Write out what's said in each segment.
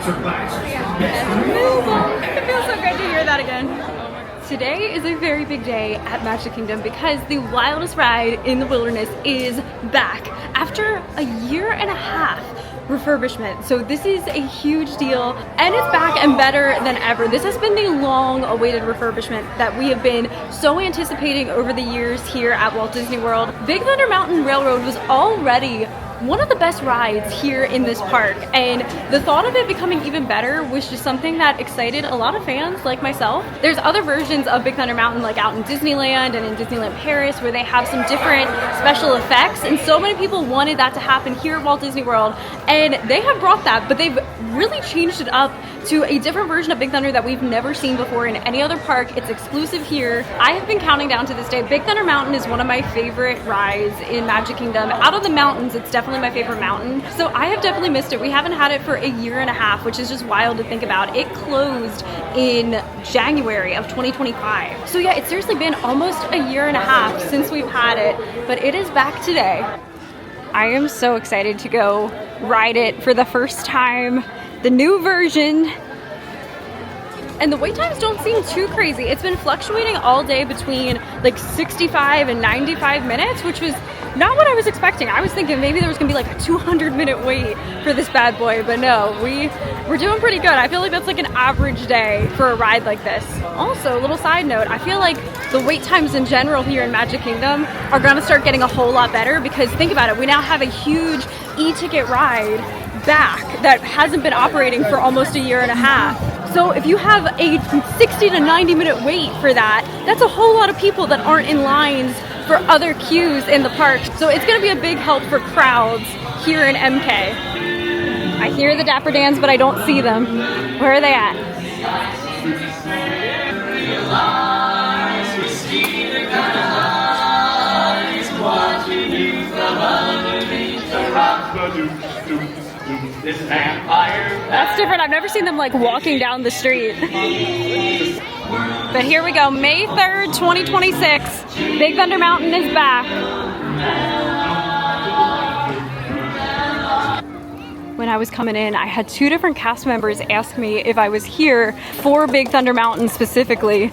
It feels so good to hear that again. Today is a very big day at Magic Kingdom because the wildest ride in the wilderness is back after a year and a half refurbishment. So this is a huge deal and it's back and better than ever. This has been the long awaited refurbishment that we have been so anticipating over the years here at Walt Disney World. Big Thunder Mountain Railroad was already one of the best rides here in this park, and the thought of it becoming even better was just something that excited a lot of fans like myself. There's other versions of Big Thunder Mountain like out in Disneyland and in Disneyland Paris where they have some different special effects, and so many people wanted that to happen here at Walt Disney World, and they have brought that, but they've really changed it up to a different version of Big Thunder that we've never seen before in any other park. It's exclusive here. I have been counting down to this day. Big Thunder Mountain is one of my favorite rides in Magic Kingdom. Out of the mountains, it's definitely my favorite mountain. So I have definitely missed it. We haven't had it for a year and a half, which is just wild to think about. It closed in January of 2025. So yeah, it's seriously been almost a year and a half since we've had it, but it is back today. I am so excited to go ride it for the first time. The new version. And the wait times don't seem too crazy. It's been fluctuating all day between like 65 and 95 minutes, which was not what I was expecting. I was thinking maybe there was gonna be like a 200-minute wait for this bad boy, but no, we're doing pretty good. I feel like that's like an average day for a ride like this. Also, a little side note, I feel like the wait times in general here in Magic Kingdom are gonna start getting a whole lot better because think about it, we now have a huge e-ticket ride back that hasn't been operating for almost a year and a half. So if you have a 60 to 90 minute wait for that, that's a whole lot of people that aren't in lines for other queues in the park. So it's gonna be a big help for crowds here in MK. I hear the Dapper Dans, but I don't see them. Where are they at? This vampire. That's different. I've never seen them like walking down the street. But here we go. May 3rd, 2026. Big Thunder Mountain is back. When I was coming in, I had two different cast members ask me if I was here for Big Thunder Mountain specifically.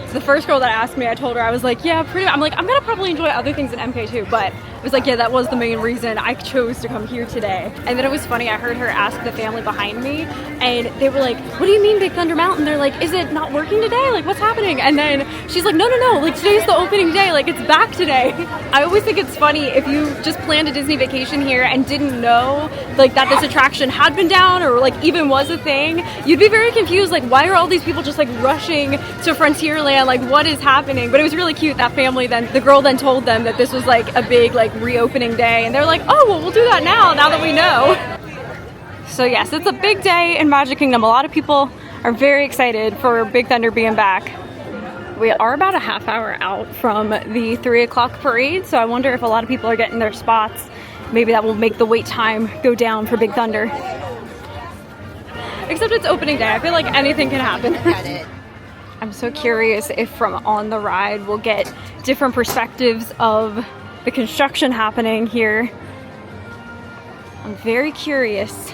So the first girl that asked me, I told her, I was like, yeah, I'm gonna probably enjoy other things in MK too, but I was like, yeah, that was the main reason I chose to come here today. And then it was funny, I heard her ask the family behind me, and they were like, what do you mean Big Thunder Mountain? They're like, is it not working today? Like, what's happening? And then she's like, no, like today's the opening day, like it's back today. I always think it's funny if you just planned a Disney vacation here and didn't know like that this attraction had been down or like even was a thing, you'd be very confused, like why are all these people just like rushing to Frontierland, like what is happening? But it was really cute, that family then, the girl then told them that this was like a big like reopening day, and they're like, oh well, we'll do that now that we know. So yes, it's a big day in Magic Kingdom. A lot of people are very excited for Big Thunder being back. We are about a half hour out from the 3 o'clock parade, so I wonder if a lot of people are getting their spots. Maybe that will make the wait time go down for Big Thunder. Except it's opening day. I feel like anything can happen. I'm so curious if from on the ride we'll get different perspectives of the construction happening here. I'm very curious.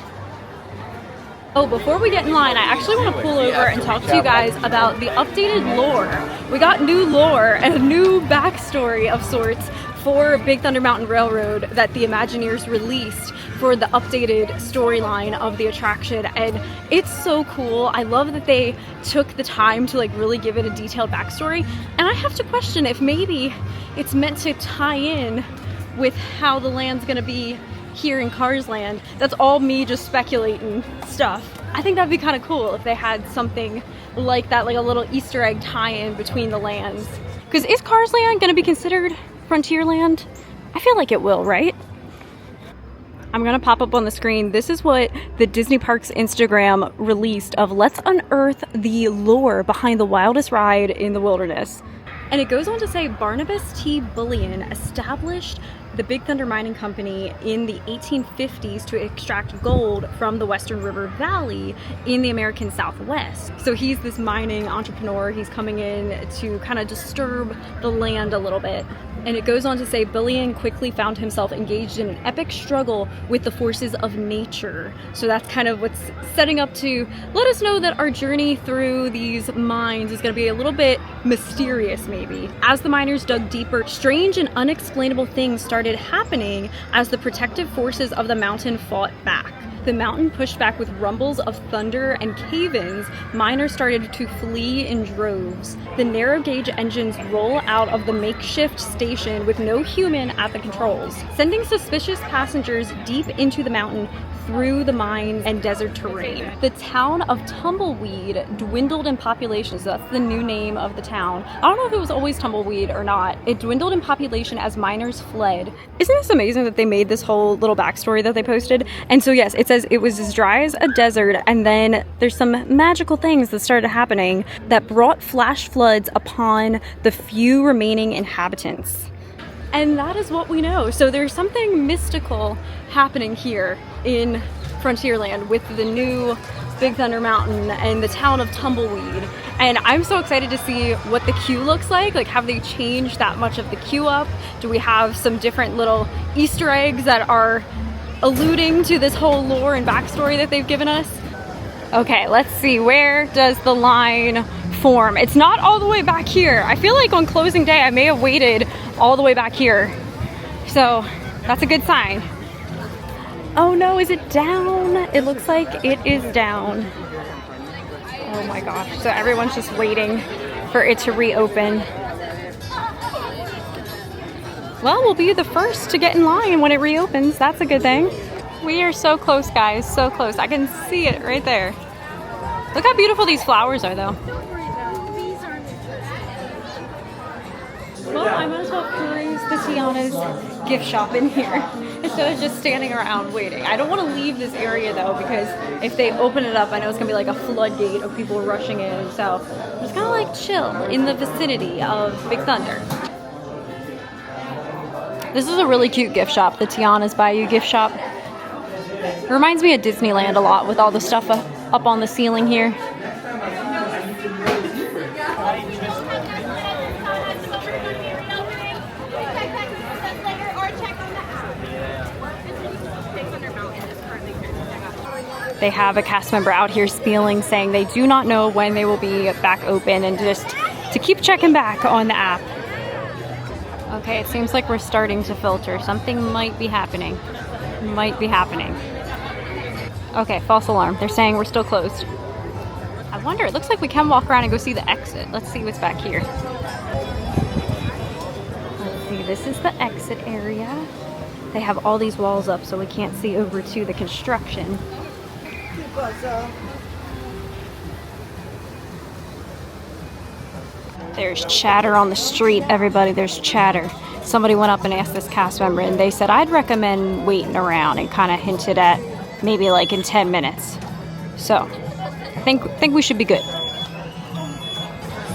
Oh, before we get in line, I actually want to pull over and talk to you guys about the updated lore. We got new lore and a new backstory of sorts for Big Thunder Mountain Railroad that the Imagineers released for the updated storyline of the attraction, and it's so cool. I love that they took the time to like really give it a detailed backstory, and I have to question if maybe it's meant to tie in with how the land's gonna be here in Cars Land. That's all me just speculating stuff. I think that'd be kind of cool if they had something like that, like a little Easter egg tie-in between the lands. Because is Cars Land gonna be considered Frontierland? I feel like it will, right? I'm gonna pop up on the screen. This is what the Disney Parks Instagram released of let's unearth the lore behind the wildest ride in the wilderness. And it goes on to say Barnabas T. Bullion established the Big Thunder Mining Company in the 1850s to extract gold from the Western River Valley in the American Southwest. So he's this mining entrepreneur. He's coming in to kind of disturb the land a little bit. And it goes on to say, Billion quickly found himself engaged in an epic struggle with the forces of nature. So that's kind of what's setting up to let us know that our journey through these mines is going to be a little bit mysterious, maybe. As the miners dug deeper, strange and unexplainable things started happening as the protective forces of the mountain fought back. The mountain pushed back with rumbles of thunder and cave-ins. Miners started to flee in droves. The narrow gauge engines roll out of the makeshift station with no human at the controls, sending suspicious passengers deep into the mountain through the mines and desert terrain. The town of Tumbleweed dwindled in population, so that's the new name of the town. I don't know if it was always Tumbleweed or not. It dwindled in population as miners fled. Isn't this amazing that they made this whole little backstory that they posted? And so yes, it says it was as dry as a desert, and then there's some magical things that started happening that brought flash floods upon the few remaining inhabitants. And that is what we know. So there's something mystical happening here in Frontierland with the new Big Thunder Mountain and the town of Tumbleweed. And I'm so excited to see what the queue looks like. Like, have they changed that much of the queue up? Do we have some different little Easter eggs that are alluding to this whole lore and backstory that they've given us? Okay, let's see. Where does the line form? It's not all the way back here. I feel like on closing day I may have waited all the way back here. So that's a good sign. Oh no, is it down? It looks like it is down. Oh my gosh. So everyone's just waiting for it to reopen. Well, we'll be the first to get in line when it reopens. That's a good thing. We are so close, guys. So close. I can see it right there. Look how beautiful these flowers are, though. Well, I might as well peruse the Tiana's gift shop in here instead of just standing around waiting. I don't want to leave this area though, because if they open it up, I know it's gonna be like a floodgate of people rushing in. So I'm just gonna like chill in the vicinity of Big Thunder. This is a really cute gift shop, the Tiana's Bayou gift shop. It reminds me of Disneyland a lot with all the stuff up on the ceiling here. They have a cast member out here spieling, saying they do not know when they will be back open, and just to keep checking back on the app. Okay, it seems like we're starting to filter. Something might be happening. Might be happening. Okay, false alarm. They're saying we're still closed. I wonder, it looks like we can walk around and go see the exit. Let's see what's back here. Let's see, this is the exit area. They have all these walls up so we can't see over to the construction. There's chatter on the street, everybody. There's chatter. Somebody went up and asked this cast member, and they said, I'd recommend waiting around, and kind of hinted at maybe like in 10 minutes. So I think we should be good.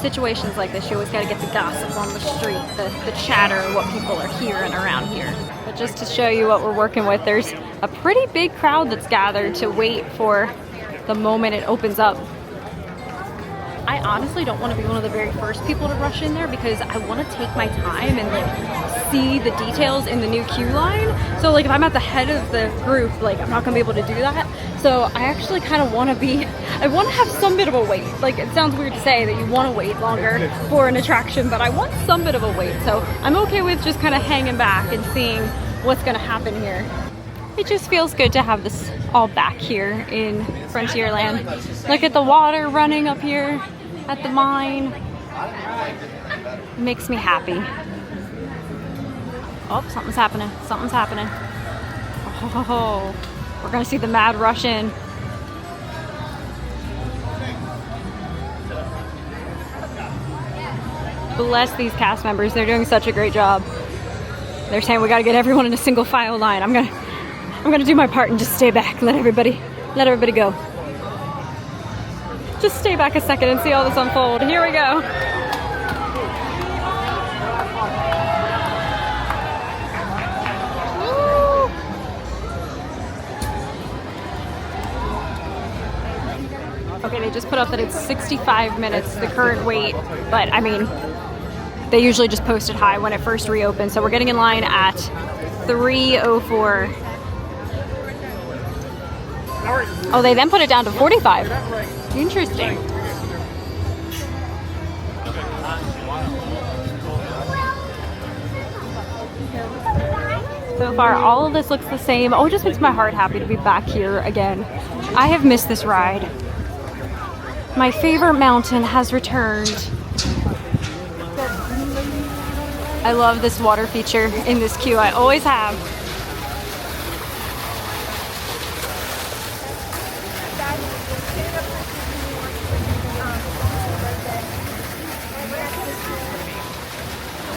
Situations like this, you always got to get the gossip on the street, the chatter, what people are hearing around here. But just to show you what we're working with, there's a pretty big crowd that's gathered to wait for the moment it opens up. I honestly don't want to be one of the very first people to rush in there, because I want to take my time and like see the details in the new queue line. So like if I'm at the head of the group, like I'm not gonna be able to do that. So I actually kind of want to I want to have some bit of a wait. Like, it sounds weird to say that you want to wait longer for an attraction, but I want some bit of a wait. So I'm okay with just kind of hanging back and seeing what's gonna happen here. It just feels good to have this all back here in Frontierland. Look at the water running up here at the mine. It makes me happy. Oh, something's happening. Something's happening. Oh, we're gonna see the mad rush in. Bless these cast members. They're doing such a great job. They're saying we gotta get everyone in a single file line. I'm gonna do my part and just stay back. Let everybody go. Just stay back a second and see all this unfold. Here we go. Woo. Okay, they just put up that it's 65 minutes, the current wait, but I mean, They usually just post it high when it first reopens. So we're getting in line at 3:04. Oh, they then put it down to 45. Interesting. So far, all of this looks the same. Oh, it just makes my heart happy to be back here again. I have missed this ride. My favorite mountain has returned. I love this water feature in this queue. I always have.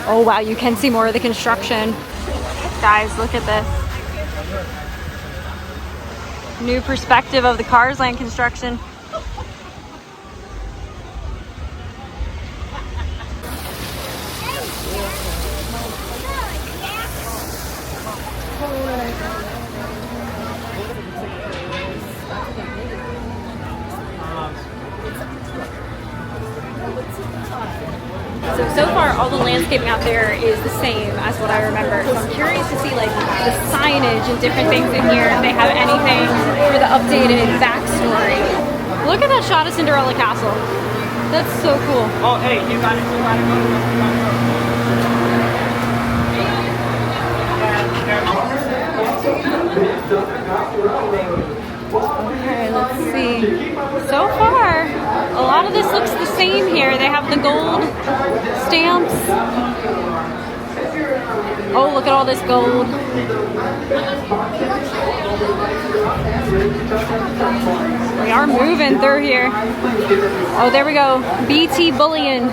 Oh wow, you can see more of the construction. Guys, look at this. New perspective of the Cars Land construction. So far, all the landscaping out there is the same as what I remember. So I'm curious to see like the signage and different things in here, if they have anything for the updated backstory. Look at that shot of Cinderella Castle. That's so cool. Oh, hey, you got it, you got it. Okay, let's see. So far, a lot of this looks the same here. They have the gold stamps. Oh, look at all this gold. We are moving through here. Oh, there we go. BT Bullion.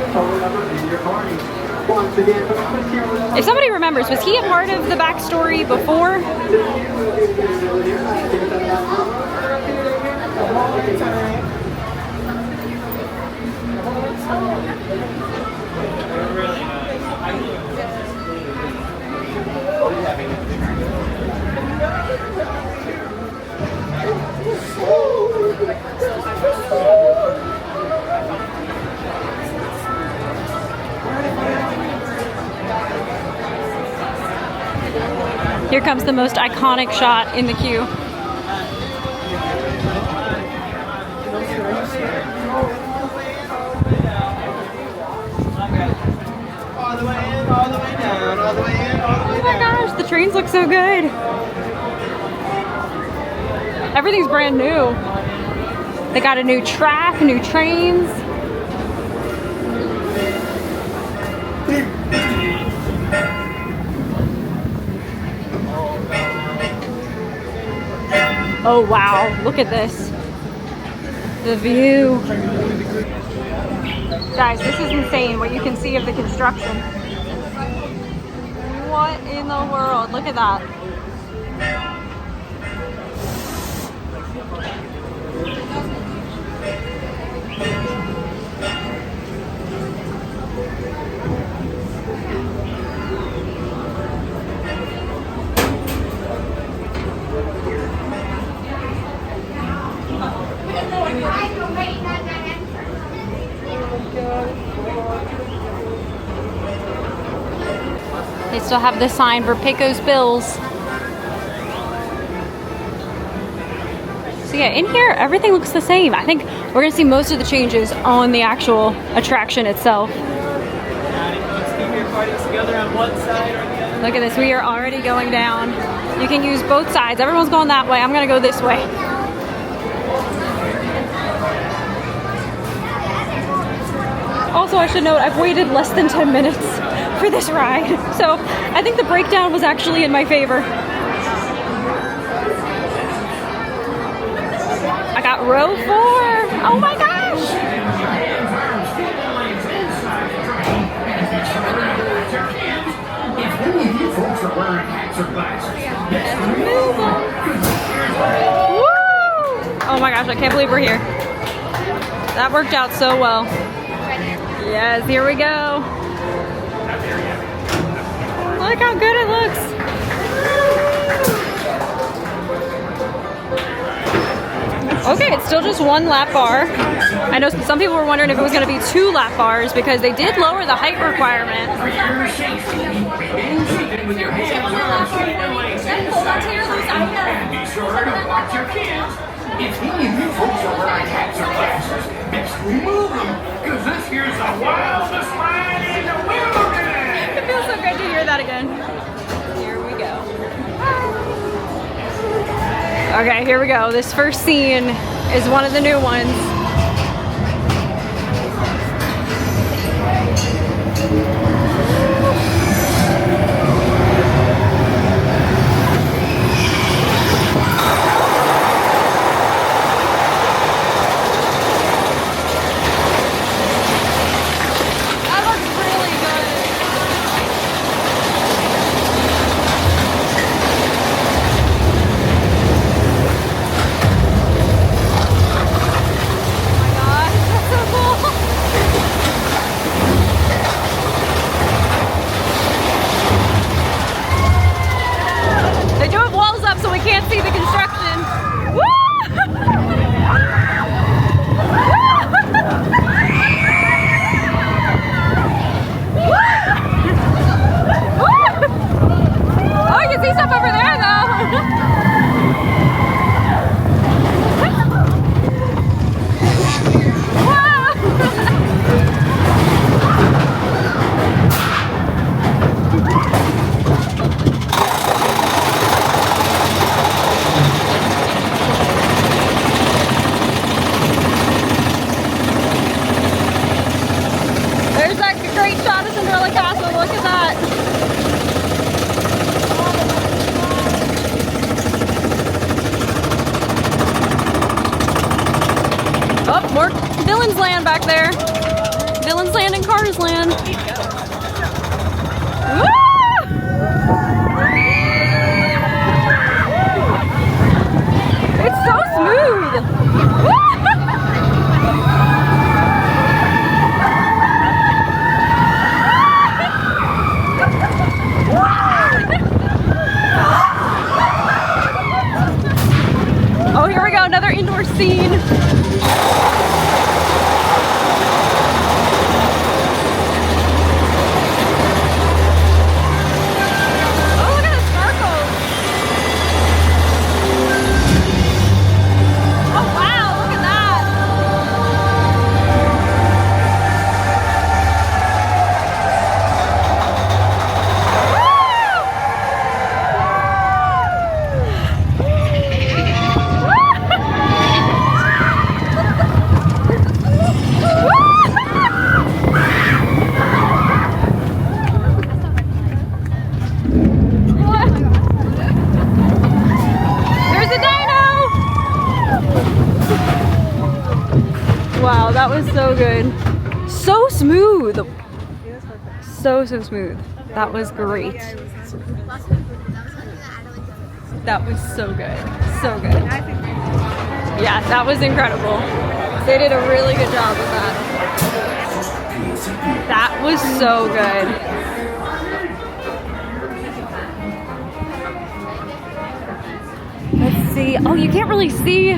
If somebody remembers, was he a part of the backstory before? Here comes the most iconic shot in the queue. All the way in, all the way down, all the way in, all the way down. Oh my gosh, the trains look so good. Everything's brand new. They got a new track, new trains. Oh wow, look at this. The view. Guys, this is insane what you can see of the construction. What in the world? Look at that. They still have the sign for Pecos Bills. So yeah, in here, everything looks the same. I think we're gonna see most of the changes on the actual attraction itself. Look at this, we are already going down. You can use both sides. Everyone's going that way. I'm gonna go this way. Also, I should note, I've waited less than 10 minutes for this ride. So I think the breakdown was actually in my favor. I got row 4. Oh my gosh! Woo! Oh my gosh, I can't believe we're here. That worked out so well. Yes, here we go. Look how good it looks. Okay, it's still just 1 lap bar. I know some people were wondering if it was going to be 2 lap bars because they did lower the height requirement. For your safety, remain seated with your hands on the steering wheel and be sure to watch your kids. If any of you folks are wearing hats or glasses, best remove them, because this here's the wildest ride in the wilderness. It feels so good to hear that again. Here we go. Okay, here we go. This first scene is one of the new ones. That looks really good. They do have walls up so we can't see the construction. Oh, you can see stuff over there There's that great shot of Cinderella Castle. Look at that. Oh, more Villain's Land back there. Villain's Land and Cars Land. Woo! It's so smooth. Oh, here we go, another indoor scene. Oh, look at the sparkles. Oh, wow, look at that. There's a dino! Wow, that was so good. So smooth. So smooth. That was great. That was so good. So good. Yeah, that was incredible. They did a really good job with that. That was so good. Let's see. Oh, you can't really see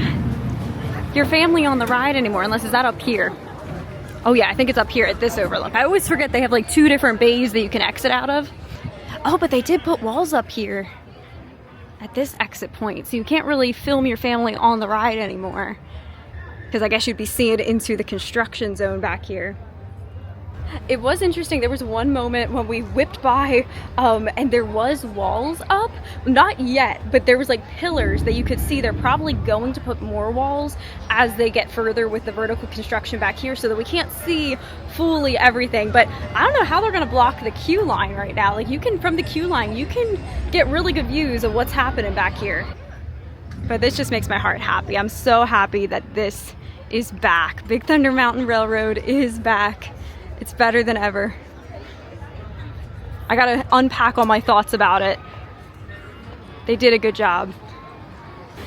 your family on the ride anymore unless it's that up here. Oh yeah, I think it's up here at this overlook. I always forget they have like 2 different bays that you can exit out of. Oh, but they did put walls up here at this exit point, so you can't really film your family on the ride anymore, because I guess you'd be seeing into the construction zone back here. It was interesting. There was one moment when we whipped by and there was walls up. Not yet, but there was like pillars that you could see. They're probably going to put more walls as they get further with the vertical construction back here, so that we can't see fully everything. But I don't know how they're gonna block the queue line right now. Like, you can, from the queue line, you can get really good views of what's happening back here. But this just makes my heart happy. I'm so happy that this is back. Big Thunder Mountain Railroad is back. It's better than ever. I gotta unpack all my thoughts about it. They did a good job.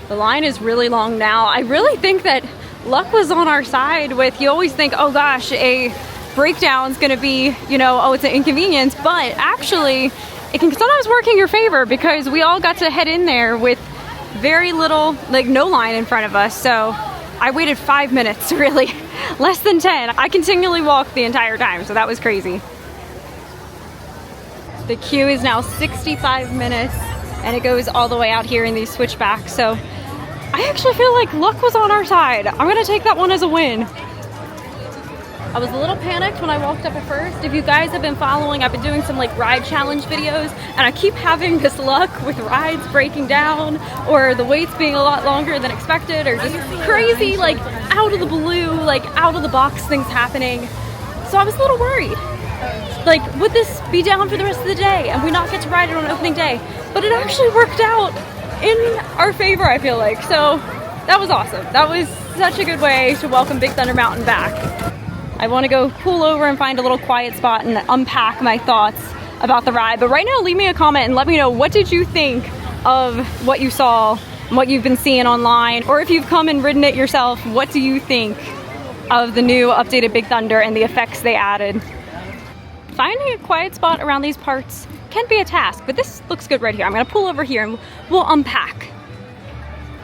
The line is really long now. I really think that luck was on our side with, you always think, oh gosh, a breakdown's gonna be, you know, oh, it's an inconvenience, but actually it can sometimes work in your favor, because we all got to head in there with very little, like no line in front of us. So I waited 5 minutes, really. Less than 10. I continually walked the entire time, so that was crazy. The queue is now 65 minutes, and it goes all the way out here in these switchbacks, so I actually feel like luck was on our side. I'm gonna take that one as a win. I was a little panicked when I walked up at first. If you guys have been following, I've been doing some like ride challenge videos, and I keep having this luck with rides breaking down or the waits being a lot longer than expected, or just crazy like out of the blue, like out of the box things happening. So I was a little worried. Like, would this be down for the rest of the day and we not get to ride it on opening day? But it actually worked out in our favor, I feel like. So that was awesome. That was such a good way to welcome Big Thunder Mountain back. I want to go pull over and find a little quiet spot and unpack my thoughts about the ride. But right now, leave me a comment and let me know, what did you think of what you saw and what you've been seeing online? Or if you've come and ridden it yourself, what do you think of the new updated Big Thunder and the effects they added? Finding a quiet spot around these parts can be a task, but this looks good right here. I'm gonna pull over here and we'll unpack.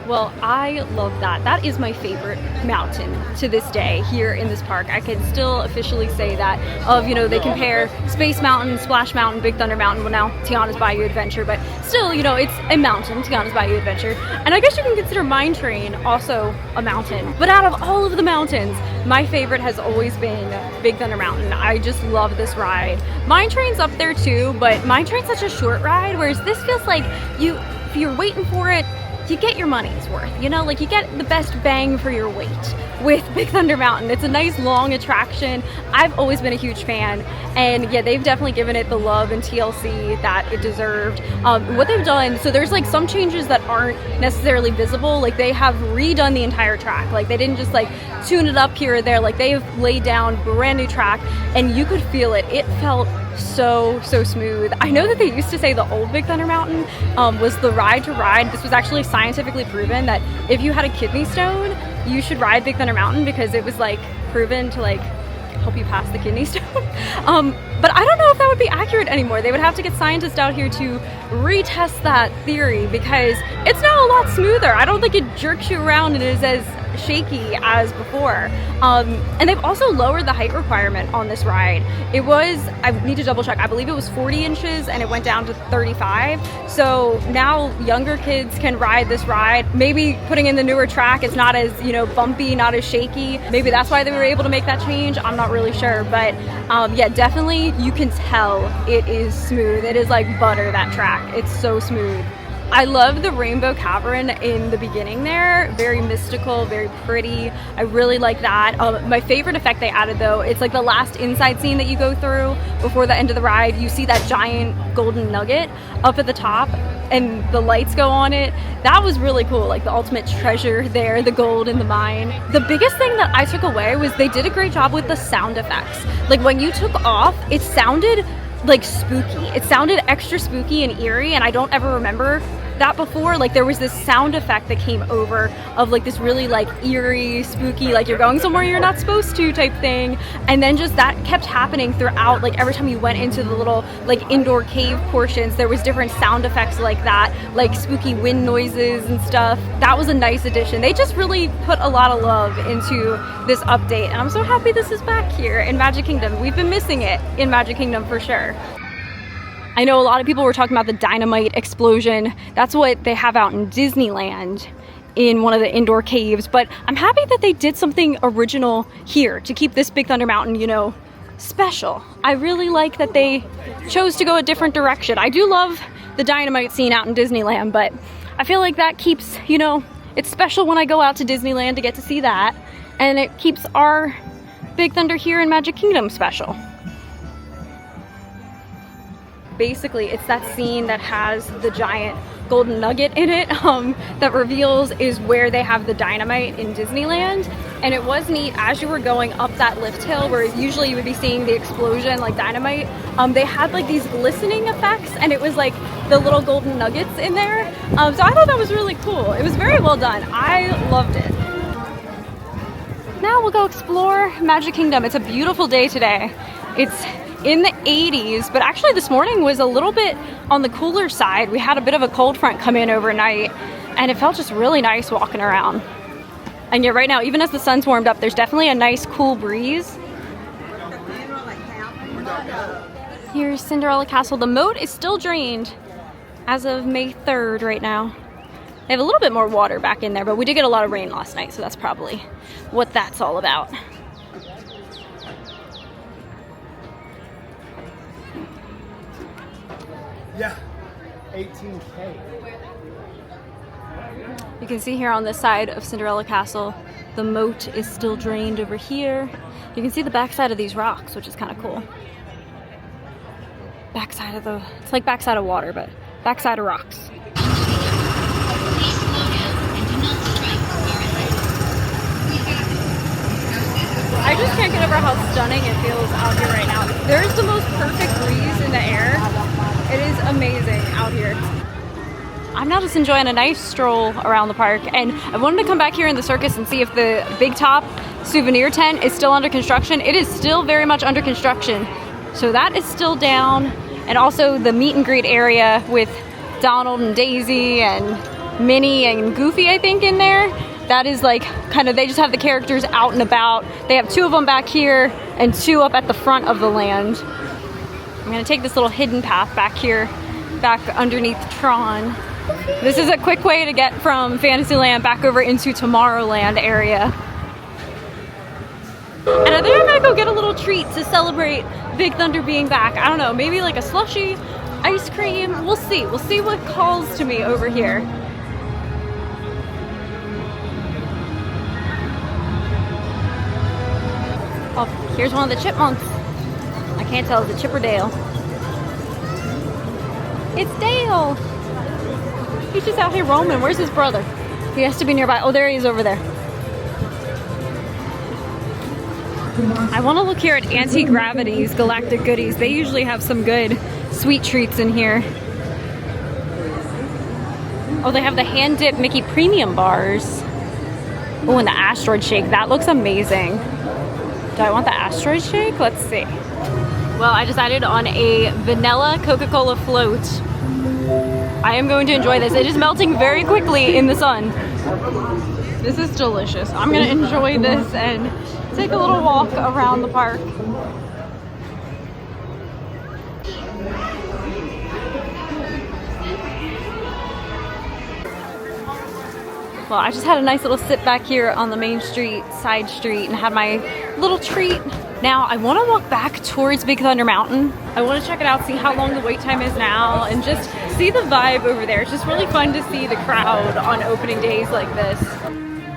Well, I love that. That is my favorite mountain to this day here in this park. I can still officially say that of, you know, they compare Space Mountain, Splash Mountain, Big Thunder Mountain, well now Tiana's Bayou Adventure, but still, you know, it's a mountain, Tiana's Bayou Adventure. And I guess you can consider Mine Train also a mountain. But out of all of the mountains, my favorite has always been Big Thunder Mountain. I just love this ride. Mine Train's up there too, but Mine Train's such a short ride, whereas this feels like if you're waiting for it, you get your money's worth, you know, like you get the best bang for your weight with Big Thunder Mountain. It's a nice long attraction. I've always been a huge fan, and yeah, they've definitely given it the love and TLC that it deserved. What they've done, so there's like some changes that aren't necessarily visible, like they have redone the entire track. Like they didn't just like tune it up here or there, like they've laid down brand new track and you could feel it. It felt so smooth. I know that they used to say the old Big Thunder Mountain was the ride to ride. This was actually scientifically proven that if you had a kidney stone, you should ride Big Thunder Mountain because it was like proven to like help you pass the kidney stone. But I don't know if that would be accurate anymore. They would have to get scientists out here to retest that theory because it's now a lot smoother. I don't think it jerks you around and is as shaky as before. And they've also lowered the height requirement on this ride. It was, I need to double check, I believe it was 40 inches and it went down to 35. So now younger kids can ride this ride. Maybe putting in the newer track, it's not as, you know, bumpy, not as shaky. Maybe that's why they were able to make that change. I'm not really sure, but yeah, definitely you can tell it is smooth. It is like butter, that track. It's so smooth. I love the Rainbow Cavern in the beginning there. Very mystical, very pretty. I really like that. My favorite effect they added though, it's like the last inside scene that you go through before the end of the ride. You see that giant golden nugget up at the top and the lights go on it. That was really cool, like the ultimate treasure there, the gold in the mine. The biggest thing that I took away was they did a great job with the sound effects. Like when you took off, it sounded like spooky. It sounded extra spooky and eerie, and I don't ever remember that before. Like there was this sound effect that came over of like this really like eerie, spooky, like you're going somewhere you're not supposed to type thing. And then just that kept happening throughout. Like every time you went into the little like indoor cave portions, there was different sound effects like that, like spooky wind noises and stuff. That was a nice addition. They just really put a lot of love into this update, and I'm so happy this is back here in Magic Kingdom. We've been missing it in Magic Kingdom for sure. I know a lot of people were talking about the dynamite explosion. That's what they have out in Disneyland in one of the indoor caves, but I'm happy that they did something original here to keep this Big Thunder Mountain, you know, special. I really like that they chose to go a different direction. I do love the dynamite scene out in Disneyland, but I feel like that keeps, you know, it's special when I go out to Disneyland to get to see that, and it keeps our Big Thunder here in Magic Kingdom special. Basically, it's that scene that has the giant golden nugget in it that reveals is where they have the dynamite in Disneyland. And it was neat as you were going up that lift hill where usually you would be seeing the explosion like dynamite. They had like these glistening effects, and it was like the little golden nuggets in there. So I thought that was really cool. It was very well done. I loved it. Now we'll go explore Magic Kingdom. It's a beautiful day today. It's in the 80s, but actually this morning was a little bit on the cooler side. We had a bit of a cold front come in overnight, and it felt just really nice walking around. And yet right now, even as the sun's warmed up, there's definitely a nice cool breeze. Here's Cinderella Castle. The moat is still drained as of May 3rd right now. They have a little bit more water back in there, but we did get a lot of rain last night, so that's probably what that's all about. Yeah, 18K. You can see here on this side of Cinderella Castle, the moat is still drained over here. You can see the backside of these rocks, which is kind of cool. Backside of the, it's like backside of water, but backside of rocks. I just can't get over how stunning it feels out here right now. There's the most perfect breeze in the air. It is amazing out here. I'm now just enjoying a nice stroll around the park, and I wanted to come back here in the circus and see if the Big Top souvenir tent is still under construction. It is still very much under construction. So that is still down, and also the meet and greet area with Donald and Daisy and Minnie and Goofy, I think, in there. That is like kind of, they just have the characters out and about. They have 2 of them back here and 2 up at the front of the land. I'm gonna take this little hidden path back here, back underneath Tron. This is a quick way to get from Fantasyland back over into Tomorrowland area. And I think I'm gonna go get a little treat to celebrate Big Thunder being back. I don't know, maybe like a slushie, ice cream, we'll see. We'll see what calls to me over here. Oh, here's one of the chipmunks. I can't tell, is it Chip or Dale? It's Dale! He's just out here roaming. Where's his brother? He has to be nearby. Oh, there he is over there. I want to look here at Anti-Gravity's Galactic Goodies. They usually have some good sweet treats in here. Oh, they have the hand-dipped Mickey Premium bars. Oh, and the Asteroid Shake. That looks amazing. Do I want the Asteroid Shake? Let's see. Well, I decided on a vanilla Coca-Cola float. I am going to enjoy this. It is melting very quickly in the sun. This is delicious. I'm gonna enjoy this and take a little walk around the park. Well, I just had a nice little sit back here on the main street, side street, and had my little treat. Now, I want to walk back towards Big Thunder Mountain. I want to check it out, see how long the wait time is now, and just see the vibe over there. It's just really fun to see the crowd on opening days like this.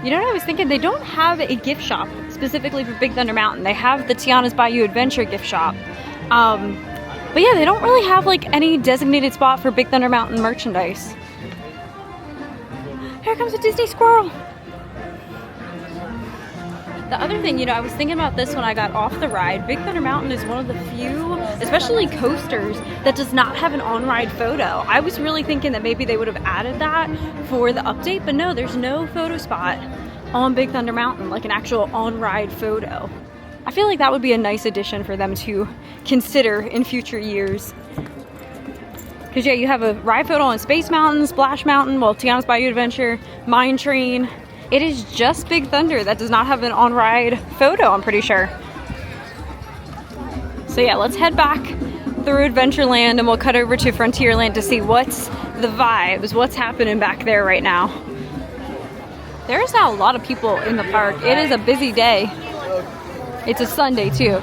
You know what I was thinking? They don't have a gift shop specifically for Big Thunder Mountain. They have the Tiana's Bayou Adventure gift shop. But yeah, they don't really have like any designated spot for Big Thunder Mountain merchandise. Here comes a Disney squirrel. The other thing, you know, I was thinking about this when I got off the ride. Big Thunder Mountain is one of the few, especially coasters, that does not have an on-ride photo. I was really thinking that maybe they would have added that for the update, but no, there's no photo spot on Big Thunder Mountain, like an actual on-ride photo. I feel like that would be a nice addition for them to consider in future years. Because yeah, you have a ride photo on Space Mountain, Splash Mountain, well, Tiana's Bayou Adventure, Mine Train. It is just Big Thunder that does not have an on-ride photo, I'm pretty sure. So yeah, let's head back through Adventureland and we'll cut over to Frontierland to see what's the vibes, what's happening back there right now. There is now a lot of people in the park. It is a busy day. It's a Sunday too.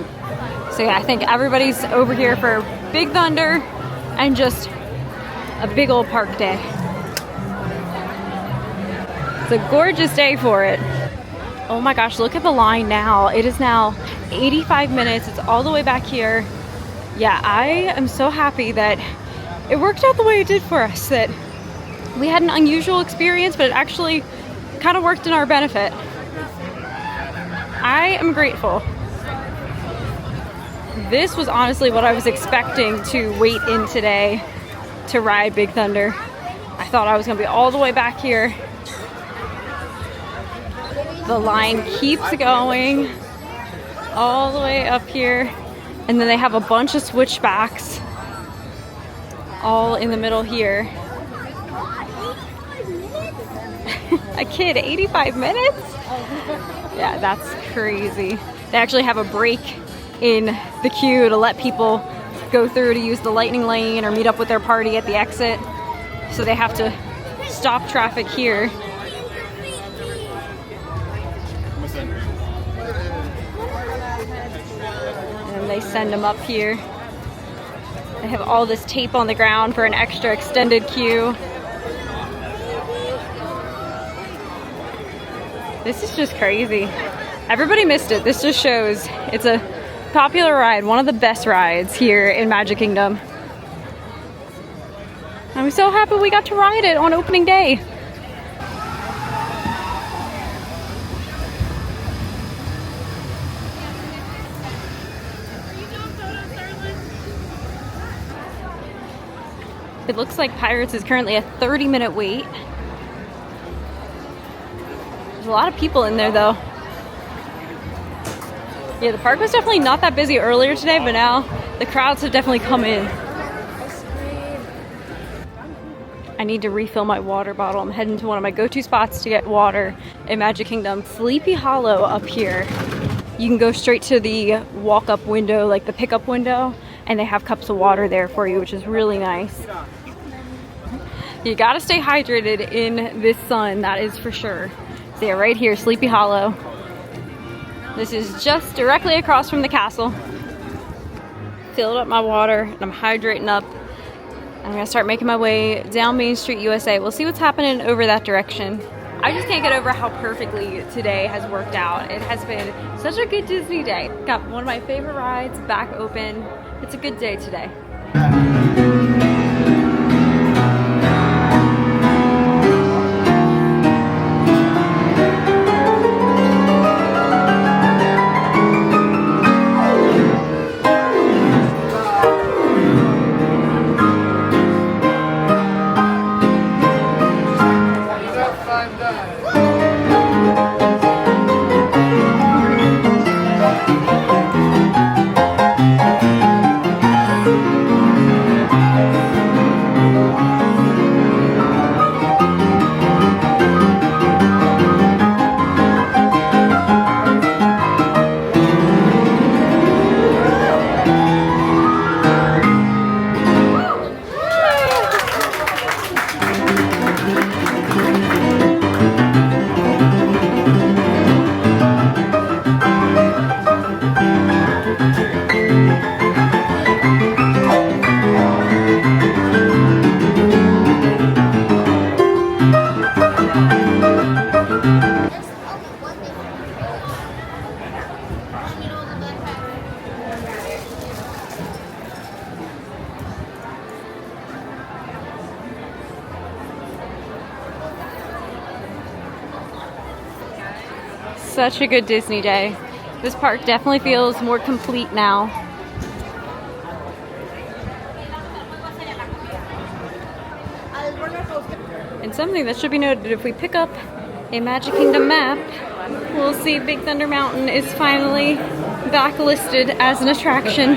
So yeah, I think everybody's over here for Big Thunder and just a big old park day. It's a gorgeous day for it. Oh my gosh, look at the line now. It is now 85 minutes. It's all the way back here. Yeah, I am so happy that it worked out the way it did for us, that we had an unusual experience, but it actually kind of worked in our benefit. I am grateful. This was honestly what I was expecting to wait in today to ride Big Thunder. I thought I was gonna be all the way back here. The line keeps going all the way up here. And then they have a bunch of switchbacks all in the middle here. A kid, 85 minutes? Yeah, that's crazy. They actually have a break in the queue to let people go through to use the lightning lane or meet up with their party at the exit. So they have to stop traffic here. And they send them up here. They have all this tape on the ground for an extra extended queue. This is just crazy. Everybody missed it. This just shows it's a popular ride, one of the best rides here in Magic Kingdom. I'm so happy we got to ride it on opening day. It looks like Pirates is currently a 30-minute wait. There's a lot of people in there though. Yeah, the park was definitely not that busy earlier today, but now the crowds have definitely come in. I need to refill my water bottle. I'm heading to one of my go-to spots to get water in Magic Kingdom. Sleepy Hollow up here. You can go straight to the walk-up window, like the pickup window, and they have cups of water there for you, which is really nice. You gotta stay hydrated in this sun, that is for sure. So yeah, right here, Sleepy Hollow. This is just directly across from the castle. Filled up my water and I'm hydrating up. I'm gonna start making my way down Main Street, USA. We'll see what's happening over that direction. I just can't get over how perfectly today has worked out. It has been such a good Disney day. Got one of my favorite rides back open. It's a good day today. Such a good Disney day. This park definitely feels more complete now. And something that should be noted, if we pick up a Magic Kingdom map, we'll see Big Thunder Mountain is finally backlisted as an attraction.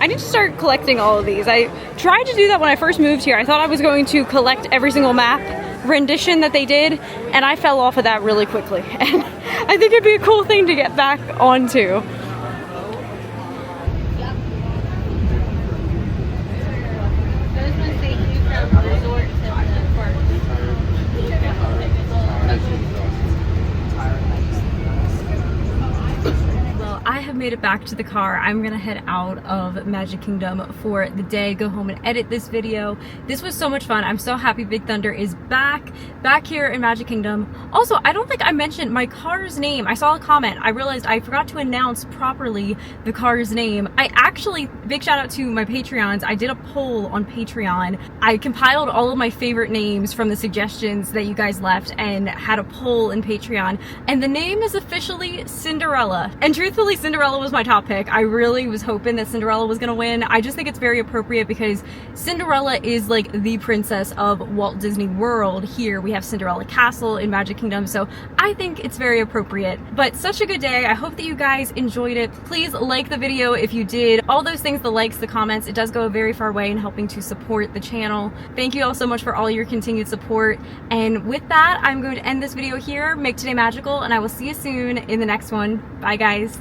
I need to start collecting all of these. I tried to do that when I first moved here. I thought I was going to collect every single map rendition that they did, and I fell off of that really quickly. And I think it'd be a cool thing to get back onto. I have made it back to the car. I'm gonna head out of Magic Kingdom for the day, go home and edit this video. This was so much fun. I'm so happy Big Thunder is back here in Magic Kingdom. Also, I don't think I mentioned my car's name. I saw a comment. I realized I forgot to announce properly the car's name. I actually, big shout out to my Patreons. I did a poll on Patreon. I compiled all of my favorite names from the suggestions that you guys left and had a poll in Patreon. And the name is officially Cinderella. And truthfully, Cinderella Cinderella was my top pick. I really was hoping that Cinderella was gonna win. I just think it's very appropriate because Cinderella is like the princess of Walt Disney World. Here we have Cinderella Castle in Magic Kingdom, so I think it's very appropriate. But such a good day. I hope that you guys enjoyed it. Please like the video if you did. All those things, the likes, the comments, it does go a very far way in helping to support the channel. Thank you all so much for all your continued support. And with that, I'm going to end this video here. Make today magical, and I will see you soon in the next one. Bye guys.